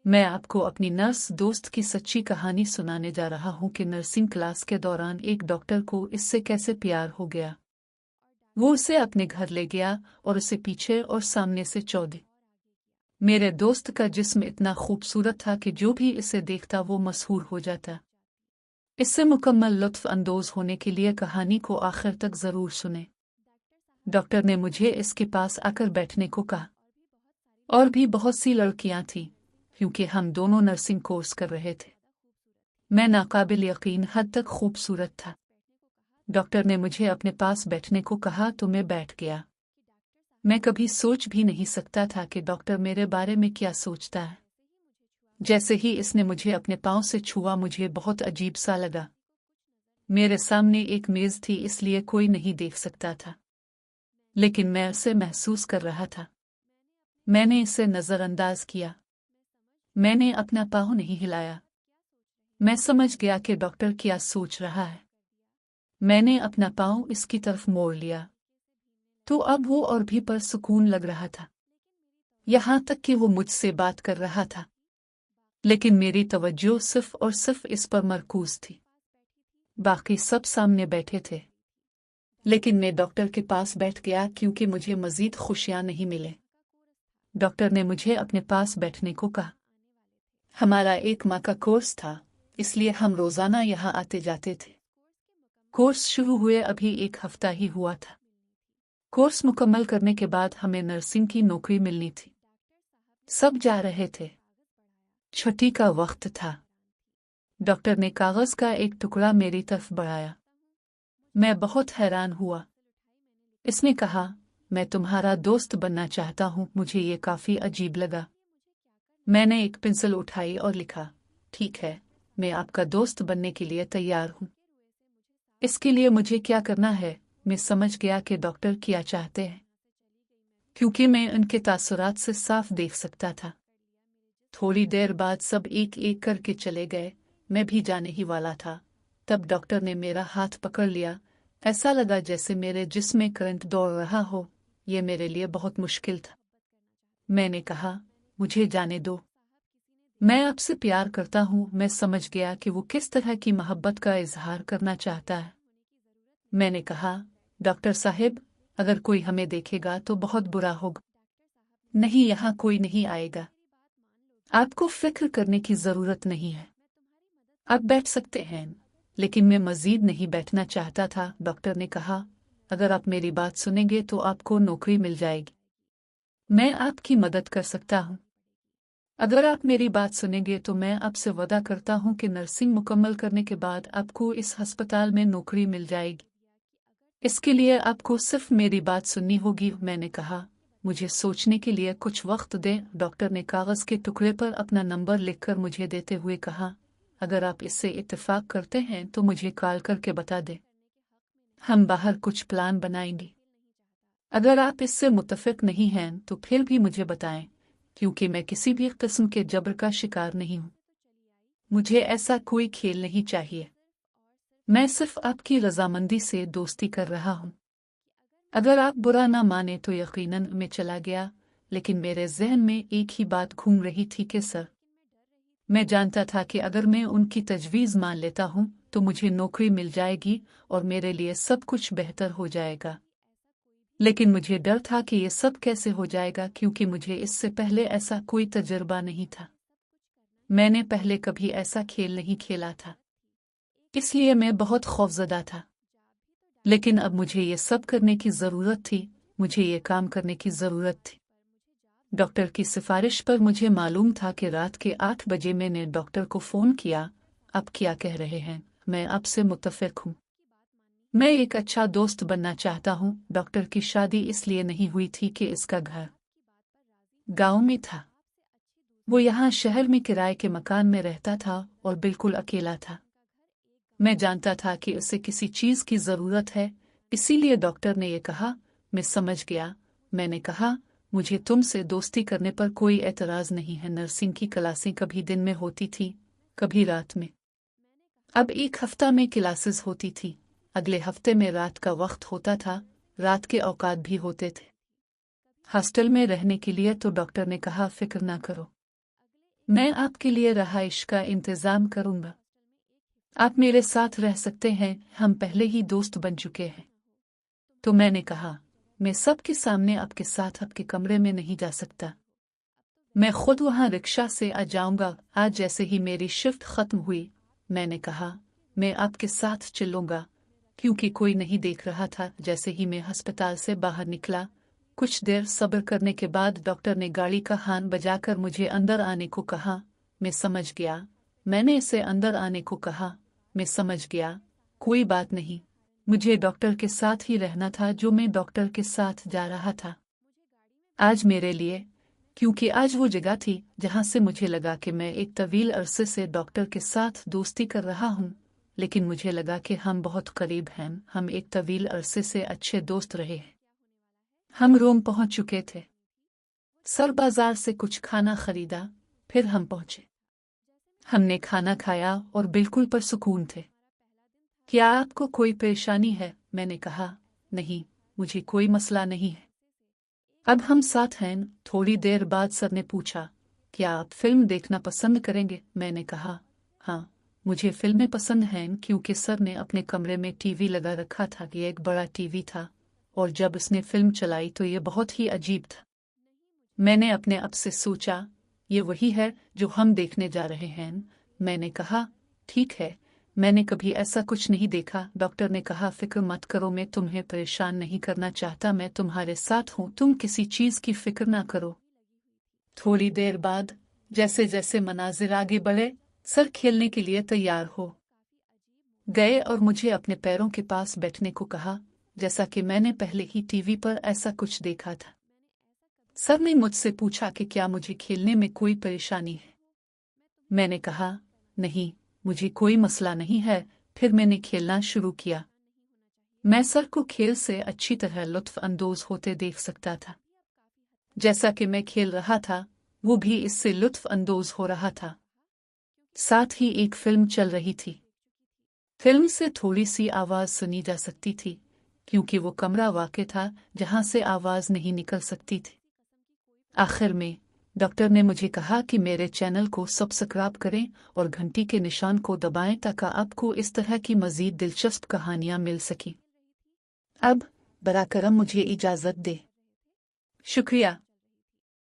मैं आपको अपनी नर्स दोस्त की सच्ची कहानी सुनाने जा रहा हूँ कि नर्सिंग क्लास के दौरान एक डॉक्टर को इससे कैसे प्यार हो गया। वो उसे अपने घर ले गया और उसे पीछे और सामने से चौंधी। मेरे दोस्त का जिस्म इतना खूबसूरत था कि जो भी इसे देखता वो मशहूर हो जाता। इससे मुकम्मल लुत्फ अंदोज होने के लिए कहानी को आखिर तक जरूर सुने। डॉक्टर ने मुझे इसके पास आकर बैठने को कहा। और भी बहुत सी लड़कियां थीं, क्योंकि हम दोनों नर्सिंग कोर्स कर रहे थे। मैं नाकाबिल यकीन हद तक खूबसूरत था। डॉक्टर ने मुझे अपने पास बैठने को कहा तो मैं बैठ गया। मैं कभी सोच भी नहीं सकता था कि डॉक्टर मेरे बारे में क्या सोचता है। जैसे ही इसने मुझे अपने पांव से छुआ मुझे बहुत अजीब सा लगा। मेरे सामने एक मेज थी इसलिए कोई नहीं देख सकता था, लेकिन मैं उसे महसूस कर रहा था। मैंने इसे नजरअंदाज किया। मैंने अपना पाँव नहीं हिलाया। मैं समझ गया कि डॉक्टर क्या सोच रहा है। मैंने अपना पाँव इसकी तरफ मोड़ लिया तो अब वो और भी परसुकून लग रहा था, यहाँ तक कि वो मुझसे बात कर रहा था। लेकिन मेरी तवज्जो सिर्फ और सिर्फ इस पर मरकूज थी। बाकी सब सामने बैठे थे, लेकिन मैं डॉक्टर के पास बैठ गया क्योंकि मुझे मजीद खुशियां नहीं मिले। डॉक्टर ने मुझे अपने पास बैठने को कहा। हमारा 1 माह का कोर्स था, इसलिए हम रोजाना यहाँ आते जाते थे। कोर्स शुरू हुए अभी 1 हफ्ता ही हुआ था। कोर्स मुकम्मल करने के बाद हमें नर्सिंग की नौकरी मिलनी थी। सब जा रहे थे। छुट्टी का वक्त था। डॉक्टर ने कागज का एक टुकड़ा मेरी तरफ बढ़ाया। मैं बहुत हैरान हुआ। इसने कहा, मैं तुम्हारा दोस्त बनना चाहता हूँ। मुझे ये काफी अजीब लगा। मैंने एक पेंसिल उठाई और लिखा, ठीक है, मैं आपका दोस्त बनने के लिए तैयार हूँ। इसके लिए मुझे क्या करना है? मैं समझ गया कि डॉक्टर क्या चाहते हैं, क्योंकि मैं उनके तासुरात से साफ देख सकता था। थोड़ी देर बाद सब एक एक करके चले गए। मैं भी जाने ही वाला था, तब डॉक्टर ने मेरा हाथ पकड़ लिया। ऐसा लगा जैसे मेरे जिस्म में करंट दौड़ रहा हो। ये मेरे लिए बहुत मुश्किल था। मैंने कहा, मुझे जाने दो। मैं आपसे प्यार करता हूँ। मैं समझ गया कि वो किस तरह की मोहब्बत का इजहार करना चाहता है। मैंने कहा, डॉक्टर साहिब, अगर कोई हमें देखेगा तो बहुत बुरा होगा। नहीं, यहाँ कोई नहीं आएगा। आपको फिक्र करने की जरूरत नहीं है। आप बैठ सकते हैं। लेकिन मैं मजीद नहीं बैठना चाहता था। डॉक्टर ने कहा, अगर आप मेरी बात सुनेंगे तो आपको नौकरी मिल जाएगी। मैं आपकी मदद कर सकता हूँ। अगर आप मेरी बात सुनेंगे तो मैं आपसे वादा करता हूँ कि नर्सिंग मुकम्मल करने के बाद आपको इस अस्पताल में नौकरी मिल जाएगी। इसके लिए आपको सिर्फ मेरी बात सुननी होगी। मैंने कहा, मुझे सोचने के लिए कुछ वक्त दें। डॉक्टर ने कागज के टुकड़े पर अपना नंबर लिखकर मुझे देते हुए कहा, अगर आप इससे इत्तेफाक करते हैं तो मुझे कॉल करके बता दें। हम बाहर कुछ प्लान बनाएंगे। अगर आप इससे मुत्तफिक नहीं हैं तो फिर भी मुझे बताएं, क्योंकि मैं किसी भी किस्म के जबर का शिकार नहीं हूँ। मुझे ऐसा कोई खेल नहीं चाहिए। मैं सिर्फ आपकी रजामंदी से दोस्ती कर रहा हूँ। अगर आप बुरा ना माने तो यकीनन मैं चला गया, लेकिन मेरे जहन में एक ही बात घूम रही थी कि सर, मैं जानता था कि अगर मैं उनकी तजवीज़ मान लेता हूँ तो मुझे नौकरी मिल जाएगी और मेरे लिए सब कुछ बेहतर हो जाएगा। लेकिन मुझे डर था कि ये सब कैसे हो जाएगा, क्योंकि मुझे इससे पहले ऐसा कोई तजुर्बा नहीं था। मैंने पहले कभी ऐसा खेल नहीं खेला था, इसलिए मैं बहुत खौफजदा था। लेकिन अब मुझे ये सब करने की ज़रूरत थी। मुझे ये काम करने की ज़रूरत थी। डॉक्टर की सिफारिश पर मुझे मालूम था कि रात के 8 बजे मैंने डॉक्टर को फ़ोन किया। आप क्या कह रहे हैं? मैं आपसे मुत्तफिक हूँ। मैं एक अच्छा दोस्त बनना चाहता हूँ। डॉक्टर की शादी इसलिए नहीं हुई थी कि इसका घर गांव में था। वो यहाँ शहर में किराए के मकान में रहता था और बिल्कुल अकेला था। मैं जानता था कि उसे किसी चीज़ की ज़रूरत है, इसीलिए डॉक्टर ने ये कहा। मैं समझ गया। मैंने कहा, मुझे तुमसे दोस्ती करने पर कोई एतराज़ नहीं है। नर्सिंग की क्लासें कभी दिन में होती थी, कभी रात में। अब 1 हफ्ता में क्लासेस होती थी, अगले हफ्ते में रात का वक्त होता था। रात के औकात भी होते थे। हॉस्टल में रहने के लिए तो डॉक्टर ने कहा, फिक्र ना करो, मैं आपके लिए रहाइश का इंतजाम करूंगा। आप मेरे साथ रह सकते हैं, हम पहले ही दोस्त बन चुके हैं। तो मैंने कहा, मैं सबके सामने आपके साथ आपके कमरे में नहीं जा सकता। मैं खुद वहां रिक्शा से आ जाऊंगा। आज जैसे ही मेरी शिफ्ट खत्म हुई, मैंने कहा, मैं आपके साथ चलूंगा, क्योंकि कोई नहीं देख रहा था। जैसे ही मैं अस्पताल से बाहर निकला, कुछ देर सब्र करने के बाद डॉक्टर ने गाड़ी का हॉर्न बजाकर मुझे अंदर आने को कहा। मैं समझ गया। मैंने इसे अंदर आने को कहा। मैं समझ गया, कोई बात नहीं। मुझे डॉक्टर के साथ ही रहना था, जो मैं डॉक्टर के साथ जा रहा था। आज मेरे लिए, क्योंकि आज वो जगह थी जहां से मुझे लगा कि मैं एक तवील अरसे से डॉक्टर के साथ दोस्ती कर रहा हूं, लेकिन मुझे लगा कि हम बहुत करीब हैं। हम एक तवील अरसे से अच्छे दोस्त रहे हैं। हम रोम पहुंच चुके थे। सर बाजार से कुछ खाना खरीदा, फिर हम पहुंचे। हमने खाना खाया और बिल्कुल परसुकून थे। क्या आपको कोई परेशानी है? मैंने कहा, नहीं, मुझे कोई मसला नहीं है। अब हम साथ हैं। थोड़ी देर बाद सर ने पूछा, क्या आप फिल्म देखना पसंद करेंगे? मैंने कहा, हाँ, मुझे फिल्में पसंद हैं। क्योंकि सर ने अपने कमरे में टीवी लगा रखा था। ये एक बड़ा टीवी था, और जब उसने फिल्म चलाई तो ये बहुत ही अजीब था। मैंने अपने आप से सोचा, ये वही है जो हम देखने जा रहे हैं। मैंने कहा, ठीक है, मैंने कभी ऐसा कुछ नहीं देखा। डॉक्टर ने कहा, फिक्र मत करो, मैं तुम्हें परेशान नहीं करना चाहता। मैं तुम्हारे साथ हूं, तुम किसी चीज की फिक्र ना करो। थोड़ी देर बाद, जैसे जैसे मनाजिर आगे बढ़े, सर खेलने के लिए तैयार हो गए और मुझे अपने पैरों के पास बैठने को कहा, जैसा कि मैंने पहले ही टीवी पर ऐसा कुछ देखा था। सर ने मुझसे पूछा कि क्या मुझे खेलने में कोई परेशानी है। मैंने कहा, नहीं, मुझे कोई मसला नहीं है। फिर मैंने खेलना शुरू किया। मैं सर को खेल से अच्छी तरह लुत्फ अंदोज होते देख सकता था। जैसा कि मैं खेल रहा था, वो भी इससे लुत्फ अंदोज हो रहा था। साथ ही एक फिल्म चल रही थी। फिल्म से थोड़ी सी आवाज सुनी जा सकती थी, क्योंकि वो कमरा वाक़ई था जहां से आवाज नहीं निकल सकती थी। आखिर में डॉक्टर ने मुझे कहा कि मेरे चैनल को सब्सक्राइब करें और घंटी के निशान को दबाएं, ताकि आपको इस तरह की मज़ीद दिलचस्प कहानियां मिल सकें। अब बराकरम मुझे इजाज़त दे। शुक्रिया।